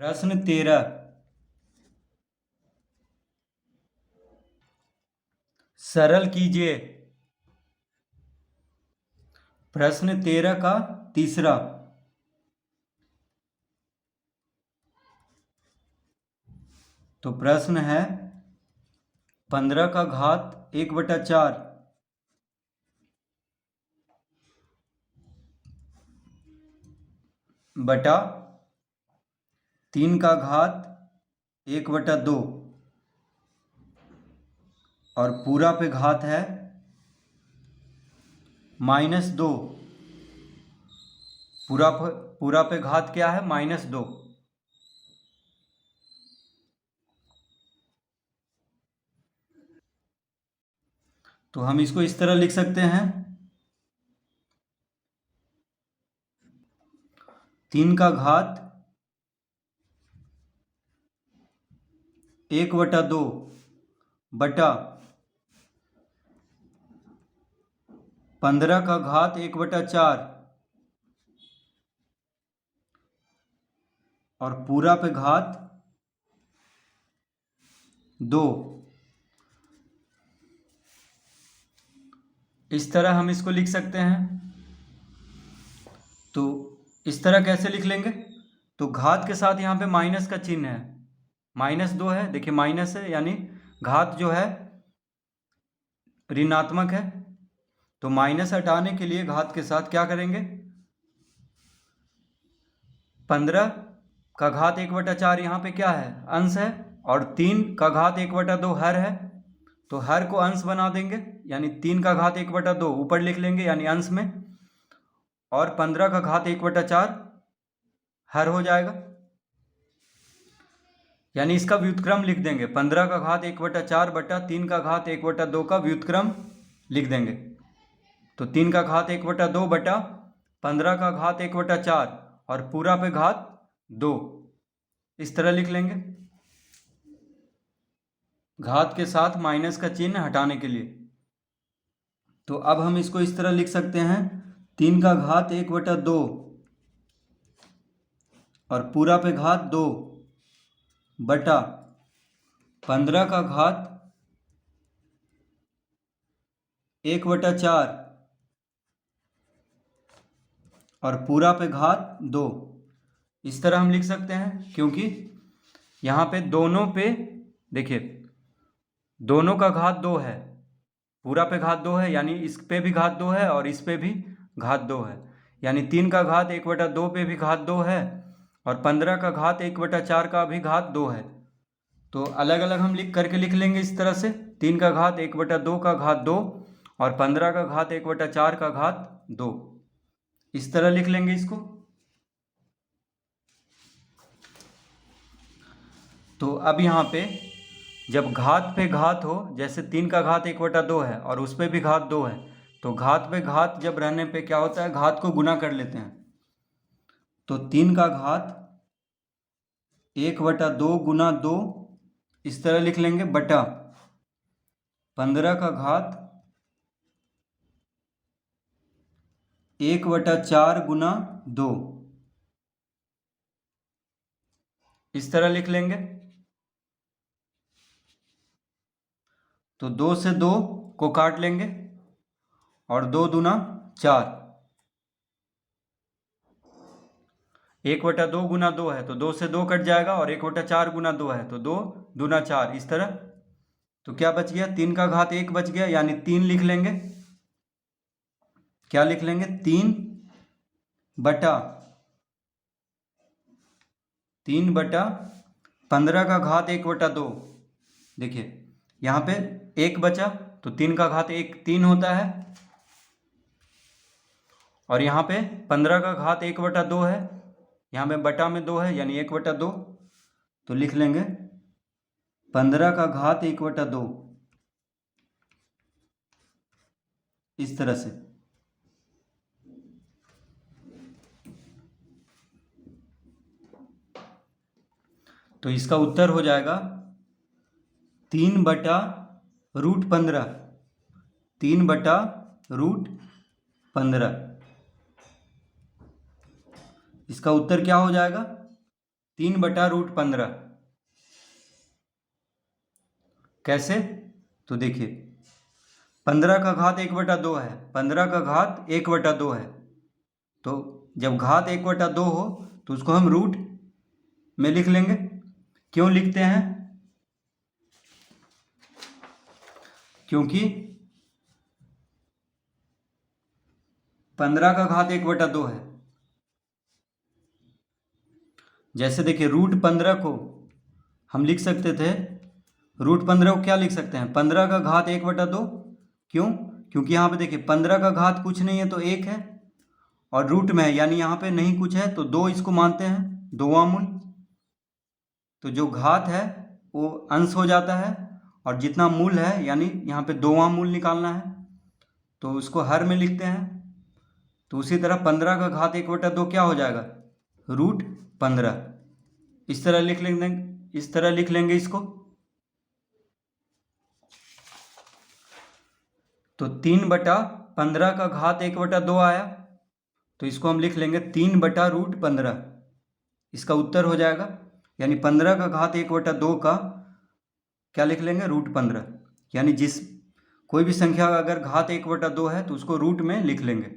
प्रश्न 13। सरल कीजिए। प्रश्न 13 का तीसरा। तो प्रश्न है 15 का घात 1/4 बटा 3 का घात 1/2 और पूरा पे घात है -2। पूरा पे घात क्या है? -2। तो हम इसको इस तरह लिख सकते हैं, 3 का घात 1/2 बटा 15 का घात 1/4 और पूरा पे घात 2। इस तरह हम इसको लिख सकते हैं। तो इस तरह कैसे लिख लेंगे? तो घात के साथ यहाँ पे माइनस का चिन्ह है, -2 है। देखिए माइनस है यानी घात जो है ऋणात्मक है। तो माइनस हटाने के लिए घात के साथ क्या करेंगे? 15 का घात 1/4 यहाँ पे क्या है? अंश है। और 3 का घात 1/2 हर है। तो हर को अंश बना देंगे, यानी 3 का घात 1/2 ऊपर लिख लेंगे यानी अंश में, और 15 का घात 1/4 हर हो जाएगा। यानी इसका व्युत्क्रम लिख देंगे, 15 का घात 1/4 बटा 3 का घात 1/2 का व्युत्क्रम लिख देंगे। तो 3 का घात 1/2 बटा 15 का घात 1/4 और पूरा पे घात 2, इस तरह लिख लेंगे, घात के साथ माइनस का चिन्ह हटाने के लिए। तो अब हम इसको इस तरह लिख सकते हैं, 3 का घात 1/2 और पूरा पे घात 2 बटा 15 का घात 1/4 और पूरा पे घात 2। इस तरह हम लिख सकते हैं, क्योंकि यहाँ पे दोनों पे देखिए दोनों का घात 2 है। पूरा पे घात 2 है यानी इस पे भी घात 2 है और इस पे भी घात 2 है। यानी 3 का घात 1/2 पे भी घात 2 है और 15 का घात 1/4 का भी घात 2 है। तो अलग अलग हम लिख लेंगे इस तरह से, 3 का घात 1/2 का घात 2 और 15 का घात 1/4 का घात 2, इस तरह लिख लेंगे इसको। तो अब यहाँ पे जब घात पे घात हो, जैसे 3 का घात 1/2 है और उस पर भी घात 2 है, तो घात पे घात जब रहने पे क्या होता है? घात को गुना कर लेते हैं। तो 3 का घात 1/2 गुना 2, इस तरह लिख लेंगे, बटा 15 का घात 1/4 गुना 2, इस तरह लिख लेंगे। तो 2 से 2 को काट लेंगे और 2 दूना 4, 1/2 गुना 2 है तो 2 से 2 कट जाएगा और 1/4 गुना 2 है तो 2 दूना 4, इस तरह। तो क्या बच गया? 3 का घात 1 बच गया, यानी 3 लिख लेंगे। क्या लिख लेंगे? 3 बटा 15 का घात 1/2। देखिए यहाँ पे 1 बचा तो 3 का घात 1 3 होता है, और यहाँ पे 15 का घात 1/2 है, यहाँ पे बटा में 2 है यानी 1/2। तो लिख लेंगे 15 का घात 1/2, इस तरह से। तो इसका उत्तर हो जाएगा 3/√15, 3/√15। इसका उत्तर क्या हो जाएगा? 3/√15। कैसे? तो देखिए 15 का घात 1/2 है, 15 का घात 1/2 है, तो जब घात 1/2 हो तो उसको हम रूट में लिख लेंगे। क्यों लिखते हैं? क्योंकि 15 का घात 1/2 है। जैसे देखिए √15 को हम लिख सकते थे, √15 को क्या लिख सकते हैं? 15 का घात 1/2। क्यों? क्योंकि यहाँ पे देखिए 15 का घात कुछ नहीं है तो 1 है, और रूट में है यानी यहाँ पे नहीं कुछ है तो 2 इसको मानते हैं, 2वां मूल। तो जो घात है वो अंश हो जाता है, और जितना मूल है यानी यहाँ पे 2वां मूल निकालना है तो उसको हर में लिखते हैं। तो उसी तरह 15 का घात 1/2 क्या हो जाएगा? √15। इस तरह लिख लेंगे, इस तरह लिख लेंगे इसको। तो 3/15 का घात 1/2 आया, तो इसको हम लिख लेंगे 3/√15। इसका उत्तर हो जाएगा, यानी 15 का घात 1/2 का क्या लिख लेंगे? √15। यानी जिस कोई भी संख्या का अगर घात 1/2 है तो उसको रूट में लिख लेंगे।